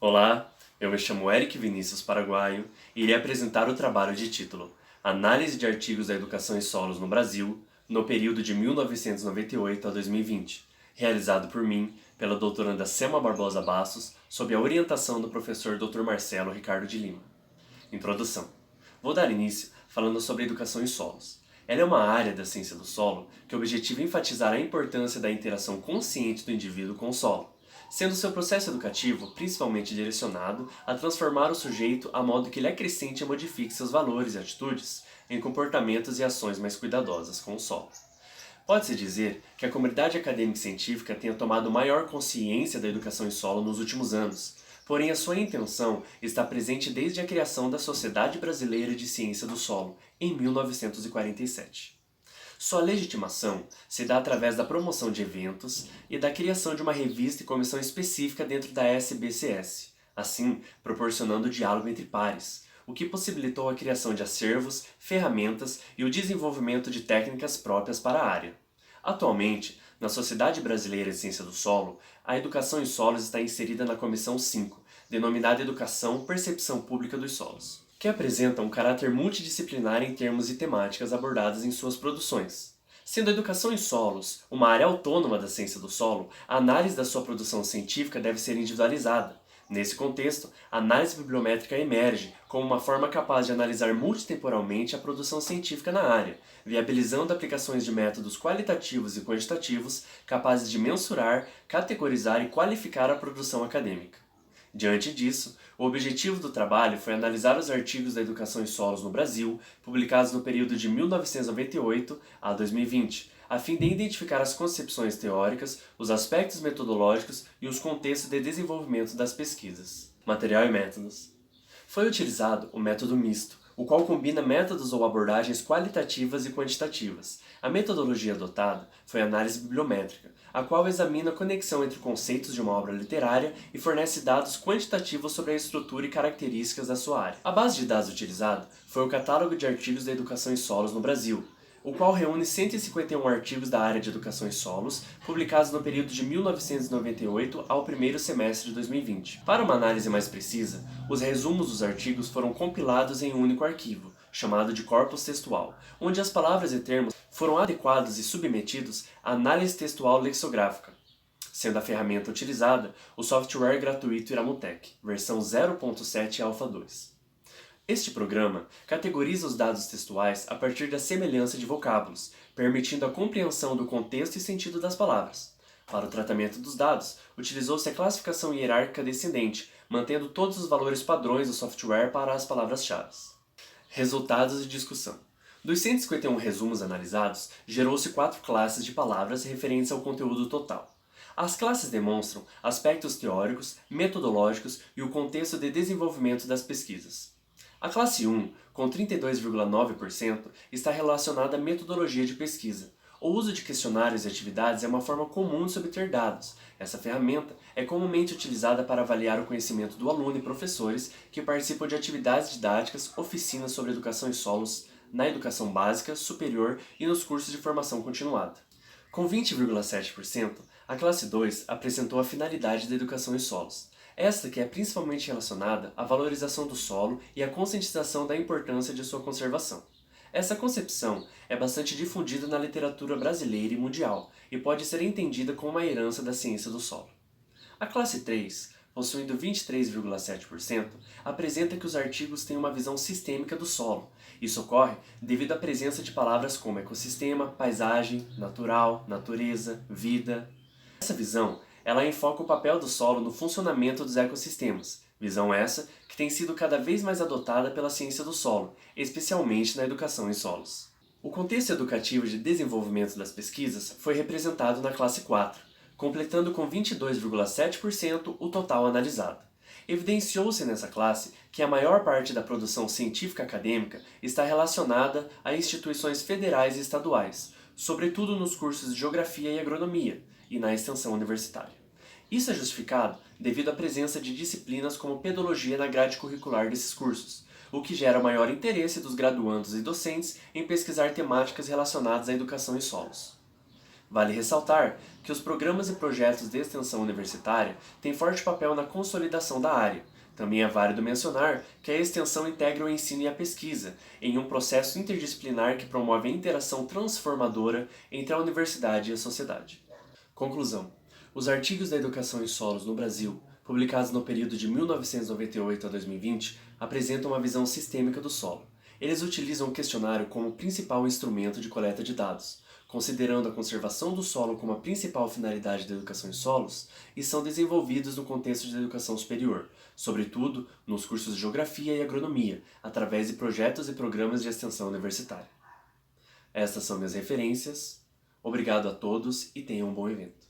Olá, eu me chamo Eric Vinícius Paraguaio e irei apresentar o trabalho de título Análise de artigos da educação em solos no Brasil no período de 1998 a 2020, realizado por mim, pela doutoranda Selma Barbosa Bastos, sob a orientação do professor Dr. Marcelo Ricardo de Lima. Introdução. Vou dar início falando sobre a educação em solos. Ela é uma área da ciência do solo que objetiva enfatizar a importância da interação consciente do indivíduo com o solo, sendo seu processo educativo principalmente direcionado a transformar o sujeito a modo que ele acrescente e modifique seus valores e atitudes em comportamentos e ações mais cuidadosas com o solo. Pode-se dizer que a comunidade acadêmica e científica tenha tomado maior consciência da educação em solo nos últimos anos, porém a sua intenção está presente desde a criação da Sociedade Brasileira de Ciência do Solo, em 1947. Sua legitimação se dá através da promoção de eventos e da criação de uma revista e comissão específica dentro da SBCS, assim proporcionando diálogo entre pares, o que possibilitou a criação de acervos, ferramentas e o desenvolvimento de técnicas próprias para a área. Atualmente, na Sociedade Brasileira de Ciência do Solo, a educação em solos está inserida na Comissão 5, denominada Educação Percepção Pública dos Solos, que apresenta um caráter multidisciplinar em termos e temáticas abordadas em suas produções. Sendo a educação em solos uma área autônoma da ciência do solo, a análise da sua produção científica deve ser individualizada. Nesse contexto, a análise bibliométrica emerge como uma forma capaz de analisar multitemporalmente a produção científica na área, viabilizando aplicações de métodos qualitativos e quantitativos capazes de mensurar, categorizar e qualificar a produção acadêmica. Diante disso, o objetivo do trabalho foi analisar os artigos da educação em solos no Brasil, publicados no período de 1998 a 2020, a fim de identificar as concepções teóricas, os aspectos metodológicos e os contextos de desenvolvimento das pesquisas. Material e métodos. Foi utilizado o método misto, o qual combina métodos ou abordagens qualitativas e quantitativas. A metodologia adotada foi a análise bibliométrica, a qual examina a conexão entre conceitos de uma obra literária e fornece dados quantitativos sobre a estrutura e características da sua área. A base de dados utilizada foi o Catálogo de Artigos da Educação em Solos no Brasil, o qual reúne 151 artigos da área de educação em solos, publicados no período de 1998 ao primeiro semestre de 2020. Para uma análise mais precisa, os resumos dos artigos foram compilados em um único arquivo, chamado de corpus textual, onde as palavras e termos foram adequados e submetidos à análise textual lexicográfica, sendo a ferramenta utilizada o software gratuito Iramutec, versão 0.7 Alpha 2. Este programa categoriza os dados textuais a partir da semelhança de vocábulos, permitindo a compreensão do contexto e sentido das palavras. Para o tratamento dos dados, utilizou-se a classificação hierárquica descendente, mantendo todos os valores padrões do software para as palavras-chave. Resultados de discussão. Dos 151 resumos analisados, gerou-se 4 classes de palavras referentes ao conteúdo total. As classes demonstram aspectos teóricos, metodológicos e o contexto de desenvolvimento das pesquisas. A classe 1, com 32,9%, está relacionada à metodologia de pesquisa. O uso de questionários e atividades é uma forma comum de se obter dados. Essa ferramenta é comumente utilizada para avaliar o conhecimento do aluno e professores que participam de atividades didáticas, oficinas sobre educação em solos, na educação básica, superior e nos cursos de formação continuada. Com 20,7%, a classe 2 apresentou a finalidade da educação em solos. Esta que é principalmente relacionada à valorização do solo e à conscientização da importância de sua conservação. Essa concepção é bastante difundida na literatura brasileira e mundial e pode ser entendida como uma herança da ciência do solo. A classe 3, possuindo 23,7%, apresenta que os artigos têm uma visão sistêmica do solo. Isso ocorre devido à presença de palavras como ecossistema, paisagem, natural, natureza, vida. Essa visão ela enfoca o papel do solo no funcionamento dos ecossistemas, visão essa que tem sido cada vez mais adotada pela ciência do solo, especialmente na educação em solos. O contexto educativo de desenvolvimento das pesquisas foi representado na classe 4, completando com 22,7% o total analisado. Evidenciou-se nessa classe que a maior parte da produção científica acadêmica está relacionada a instituições federais e estaduais, sobretudo nos cursos de Geografia e Agronomia, e na extensão universitária. Isso é justificado devido à presença de disciplinas como pedologia na grade curricular desses cursos, o que gera maior interesse dos graduandos e docentes em pesquisar temáticas relacionadas à educação em solos. Vale ressaltar que os programas e projetos de extensão universitária têm forte papel na consolidação da área. Também é válido mencionar que a extensão integra o ensino e a pesquisa, em um processo interdisciplinar que promove a interação transformadora entre a universidade e a sociedade. Conclusão: os artigos da educação em solos no Brasil, publicados no período de 1998 a 2020, apresentam uma visão sistêmica do solo. Eles utilizam o questionário como principal instrumento de coleta de dados, considerando a conservação do solo como a principal finalidade da educação em solos, e são desenvolvidos no contexto da educação superior, sobretudo nos cursos de Geografia e Agronomia, através de projetos e programas de extensão universitária. Estas são minhas referências. Obrigado a todos e tenham um bom evento.